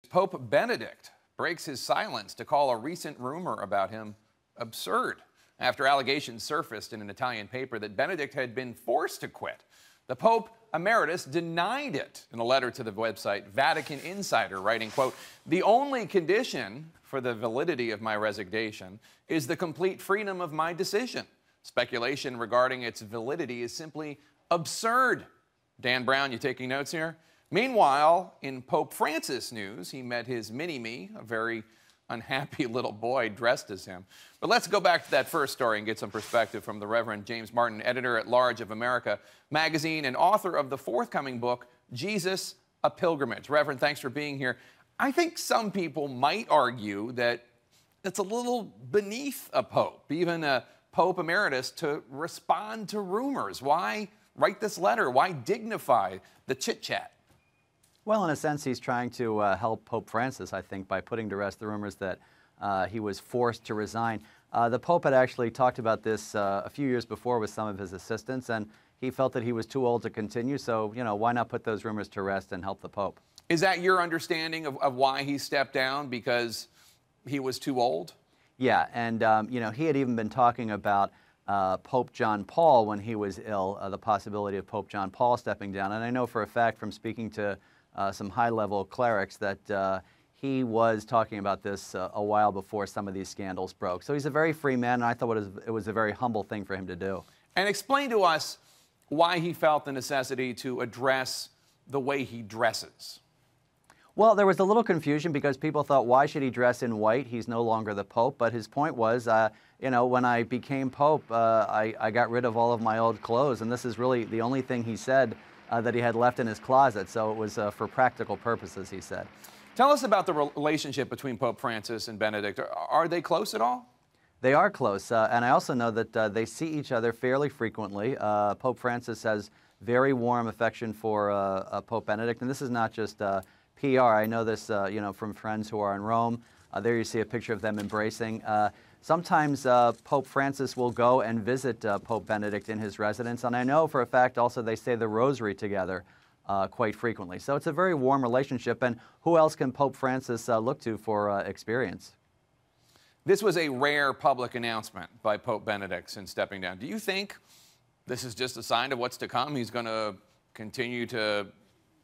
Pope Benedict breaks his silence to call a recent rumor about him absurd after allegations surfaced in an Italian paper that Benedict had been forced to quit. The Pope Emeritus denied it in a letter to the website Vatican Insider, writing, quote, "The only condition for the validity of my resignation is the complete freedom of my decision. Speculation regarding its validity is simply absurd." Dan Brown, you taking notes here? Meanwhile, in Pope Francis news, he met his mini-me, a very unhappy little boy dressed as him. But let's go back to that first story and get some perspective from the Reverend James Martin, editor-at-large of America Magazine and author of the forthcoming book, Jesus, A Pilgrimage. Reverend, thanks for being here. I think some people might argue that it's a little beneath a pope, even a Pope Emeritus, to respond to rumors. Why write this letter? Why dignify the chit-chat? Well, in a sense, he's trying to help Pope Francis, I think, by putting to rest the rumors that he was forced to resign. The Pope had actually talked about this a few years before with some of his assistants, and he felt that he was too old to continue, so, you know, why not put those rumors to rest and help the Pope? Is that your understanding of why he stepped down, because he was too old? Yeah, and, you know, he had even been talking about Pope John Paul when he was ill, the possibility of Pope John Paul stepping down, and I know for a fact from speaking to some high-level clerics that he was talking about this a while before some of these scandals broke. So he's a very free man, and I thought it was a very humble thing for him to do. And explain to us why he felt the necessity to address the way he dresses. Well, there was a little confusion because people thought, why should he dress in white? He's no longer the Pope. But his point was, you know, when I became Pope, I got rid of all of my old clothes, and this is really the only thing he said that he had left in his closet, so it was for practical purposes, he said. Tell us about the relationship between Pope Francis and Benedict. Are they close at all? They are close, and I also know that they see each other fairly frequently. Pope Francis has very warm affection for Pope Benedict, and this is not just PR. I know this, you know, from friends who are in Rome. There you see a picture of them embracing. Sometimes Pope Francis will go and visit Pope Benedict in his residence, and I know for a fact also they say the rosary together quite frequently. So it's a very warm relationship, and who else can Pope Francis look to for experience? This was a rare public announcement by Pope Benedict since stepping down. Do you think this is just a sign of what's to come? He's going to continue to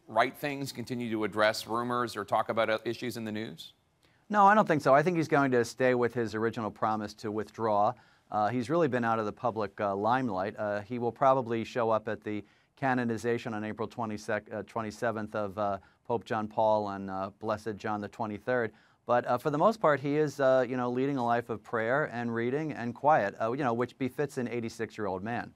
write things, continue to address rumors or talk about issues in the news? No, I don't think so. I think he's going to stay with his original promise to withdraw. He's really been out of the public limelight. He will probably show up at the canonization on April 27th of Pope John Paul and Blessed John the 23rd. But for the most part, he is, you know, leading a life of prayer and reading and quiet, you know, which befits an 86-year-old man.